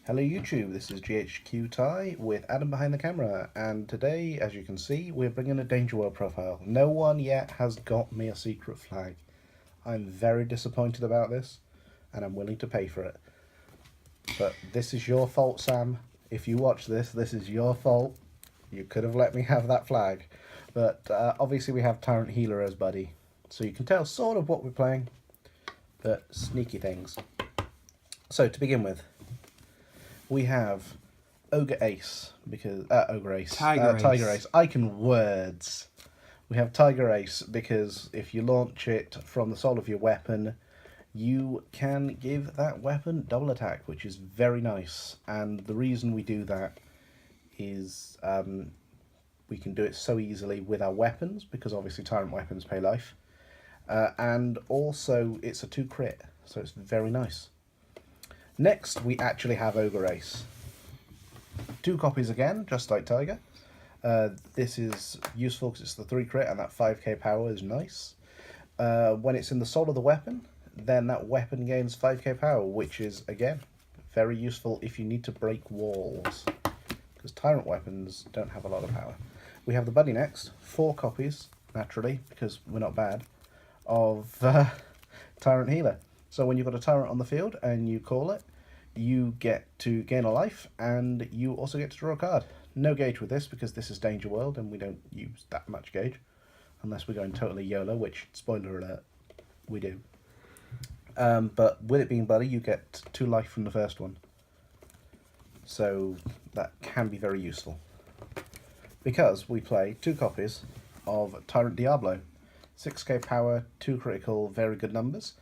Hello YouTube, this is GHQ Ty with Adam behind the camera, and today, as you can see, we're bringing a Danger World profile. No one yet has got me a secret flag. I'm very disappointed about this, and I'm willing to pay for it. But this is your fault, Sam. If you watch this, this is your fault. You could have let me have that flag. But obviously we have Tyrant Healer as buddy, so you can tell sort of what we're playing, but sneaky things. So to begin with, we have Tiger Ace. Tiger Ace. I can words. We have Tiger Ace because if you launch it from the sole of your weapon, you can give that weapon double attack, which is very nice. And the reason we do that is we can do it so easily with our weapons, because obviously Tyrant weapons pay life. And also it's a 2 crit, so it's very nice. Next, we actually have Ogre Ace. 2 copies again, just like Tiger. This is useful because it's the 3 crit and that 5k power is nice. When it's in the sole of the weapon, then that weapon gains 5k power, which is, again, very useful if you need to break walls, because Tyrant weapons don't have a lot of power. We have the buddy next, 4 copies, naturally, because we're not bad, of Tyrant Healer. So when you've got a Tyrant on the field and you call it, you get to gain a life, and you also get to draw a card. No gauge with this, because this is Danger World and we don't use that much gauge, unless we're going totally YOLO, which, spoiler alert, we do. But with it being buddy, you get 2 life from the first one. So that can be very useful. Because we play 2 copies of Tyrant Diablo. 6k power, 2 critical, very good numbers.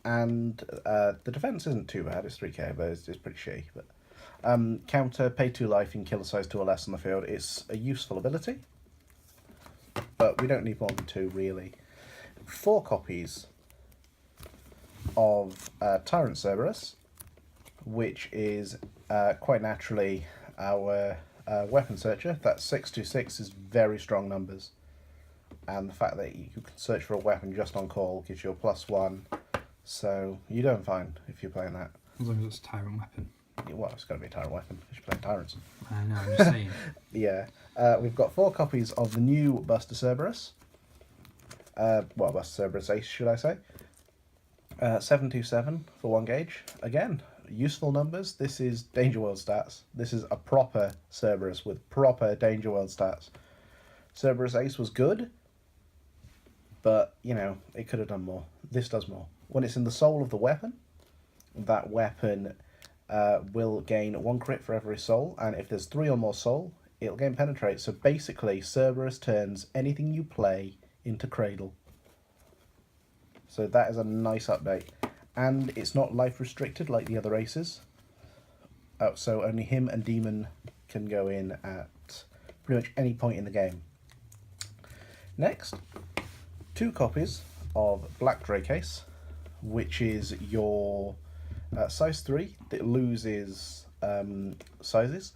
And the defense isn't too bad, it's 3k, but it's pretty shitty. But counter, pay 2 life, and kill a size 2 or less on the field. It's a useful ability, but we don't need more than 2, really. 4 copies of Tyrant Cerberus, which is quite naturally our weapon searcher. That 626 is very strong numbers. And the fact that you can search for a weapon just on call gives you a +1. So you're doing fine if you're playing that. As long as it's a Tyrant weapon. Yeah, well, it's got to be a Tyrant weapon because you're playing Tyrants. I know, I'm just saying. Yeah. We've got 4 copies of the new Buster Cerberus. Well, Buster Cerberus Ace, should I say. 727 for 1 gauge. Again, useful numbers. This is Danger World stats. This is a proper Cerberus with proper Danger World stats. Cerberus Ace was good, but, you know, it could have done more. This does more. When it's in the sole of the weapon, that weapon will gain 1 crit for every soul, and if there's 3 or more soul, it'll gain penetrate. So basically, Cerberus turns anything you play into Cradle. So that is a nice update. And it's not life restricted like the other aces. So only him and Demon can go in at pretty much any point in the game. Next, 2 copies of Black Drake Ace, which is your size 3 that loses sizes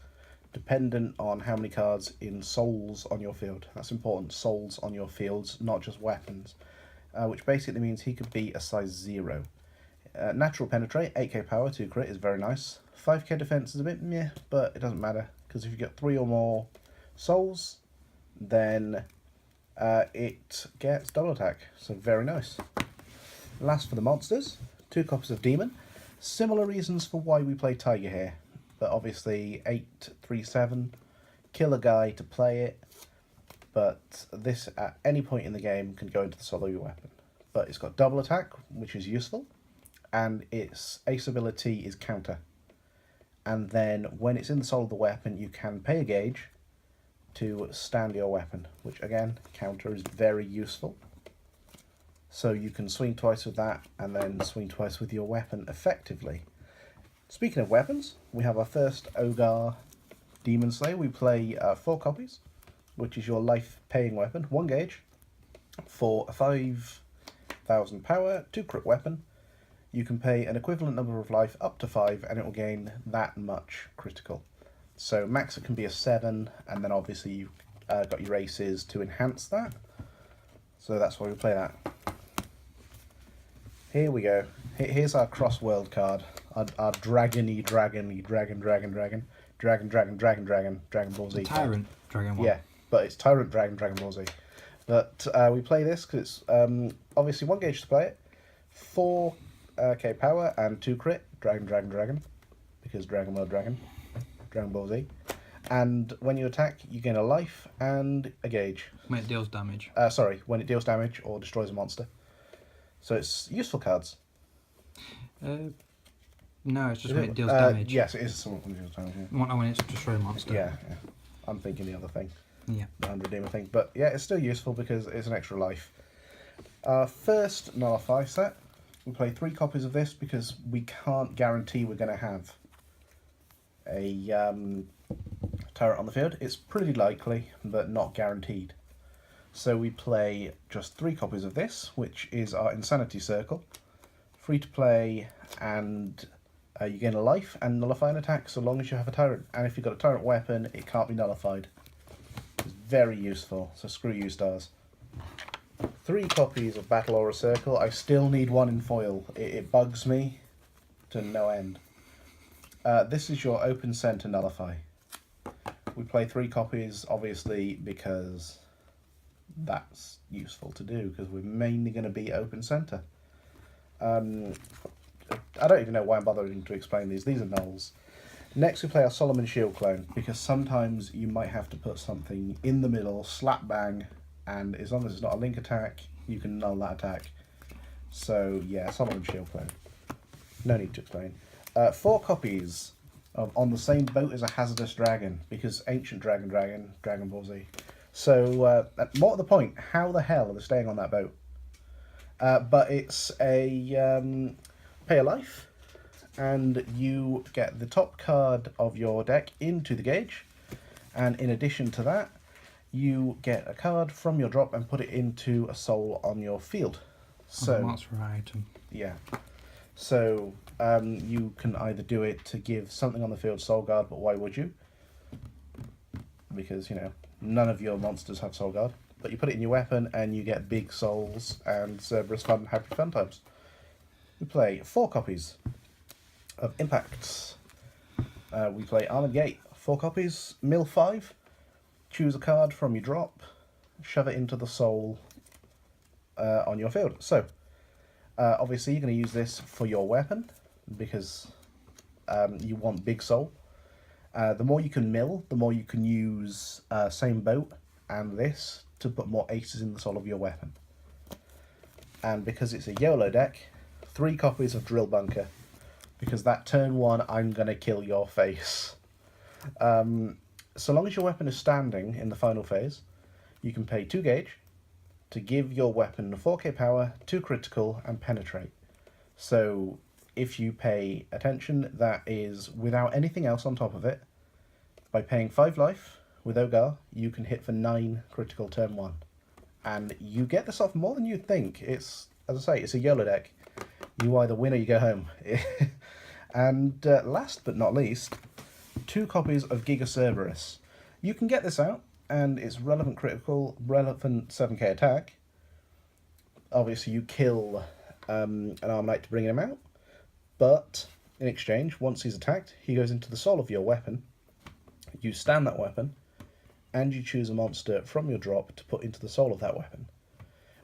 dependent on how many cards in souls on your field. That's important, souls on your fields, not just weapons, which basically means he could be a size 0. Natural Penetrate, 8k power, 2 crit is very nice. 5k defense is a bit meh, but it doesn't matter, because if you get 3 or more souls, then it gets double attack, so very nice. Last for the monsters, 2 copies of Demon. Similar reasons for why we play Tiger here, but obviously 837, kill a guy to play it, but this at any point in the game can go into the solo of your weapon. But it's got double attack, which is useful, and its ace ability is counter. And then when it's in the sole of the weapon, you can pay a gauge to stand your weapon, which again, counter is very useful. So you can swing twice with that, and then swing twice with your weapon effectively. Speaking of weapons, we have our first Ogre Demon Slayer. We play 4 copies, which is your life-paying weapon, 1 gauge, for a 5,000 power, 2 crit weapon. You can pay an equivalent number of life up to 5, and it will gain that much critical. So max it can be a 7, and then obviously you've got your aces to enhance that. So that's why we play that. Here we go. Here's our cross-world card. our dragony Dragon Ball Z. Tyrant Dragon one. Yeah, but it's Tyrant Dragon Ball Z. But we play this because it's obviously 1 gauge to play it, 4k power and 2 crit, Dragon, because Dragon Ball Z. And when you attack, you gain a life and a gauge. When it deals damage. When it deals damage or destroys a monster. So it's useful cards. No, it's just when it deals damage. Yes, it is something when it deals damage. Yeah. When it's destroy a monster. Yeah. I'm thinking the other thing. Yeah. The 100 Demon thing. But yeah, it's still useful because it's an extra life. First Nullify set. We play 3 copies of this because we can't guarantee we're going to have a turret on the field. It's pretty likely, but not guaranteed. So we play just 3 copies of this, which is our Insanity Circle. Free to play, and you gain a life and nullify an attack so long as you have a tyrant. And if you've got a tyrant weapon, it can't be nullified. It's very useful, so screw you, stars. 3 copies of Battle Aura Circle. I still need 1 in foil. It bugs me to no end. This is your open center nullify. We play 3 copies, obviously, because that's useful to do, because we're mainly going to be open center. I don't even know why I'm bothering to explain these. These are nulls. Next we play our Solomon Shield clone, because sometimes you might have to put something in the middle, slap bang, and as long as it's not a link attack, you can null that attack. So yeah, Solomon Shield clone. No need to explain. 4 copies of On the Same Boat as a Hazardous Dragon, because Ancient Dragon Ball Z. So, more to the point, how the hell are they staying on that boat? But it's a pay a life, and you get the top card of your deck into the gauge, and in addition to that, you get a card from your drop and put it into a soul on your field. So monster item. Yeah. So you can either do it to give something on the field soul guard, but why would you? Because, you know, none of your monsters have soul guard. But you put it in your weapon and you get big souls and Cerberus fun, happy fun times. We play 4 copies of Impacts. We play Armored Gate. 4 copies, mill 5. Choose a card from your drop, shove it into the soul on your field. So, obviously you're going to use this for your weapon, because you want big soul. The more you can mill, the more you can use Same Boat and this to put more aces in the soul of your weapon. And because it's a YOLO deck, 3 copies of Drill Bunker, because that turn 1 I'm going to kill your face. So long as your weapon is standing in the final phase, you can pay 2 gauge to give your weapon 4k power, 2 critical, and penetrate. So if you pay attention, that is without anything else on top of it. By paying 5 life with Ogar, you can hit for 9 critical turn 1. And you get this off more than you'd think. It's, as I say, it's a YOLO deck. You either win or you go home. And last but not least, 2 copies of Giga Cerberus. You can get this out, and it's relevant critical, relevant 7k attack. Obviously you kill an arm knight to bring him out, but in exchange, once he's attacked, he goes into the soul of your weapon. You stand that weapon, and you choose a monster from your drop to put into the soul of that weapon.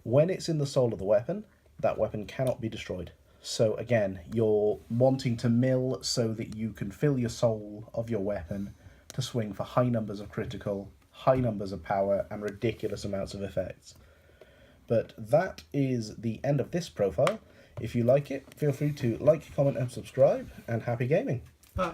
When it's in the soul of the weapon, that weapon cannot be destroyed. So again, you're wanting to mill so that you can fill your soul of your weapon to swing for high numbers of critical, high numbers of power, and ridiculous amounts of effects. But that is the end of this profile. If you like it, feel free to like, comment, and subscribe, and happy gaming. Bye.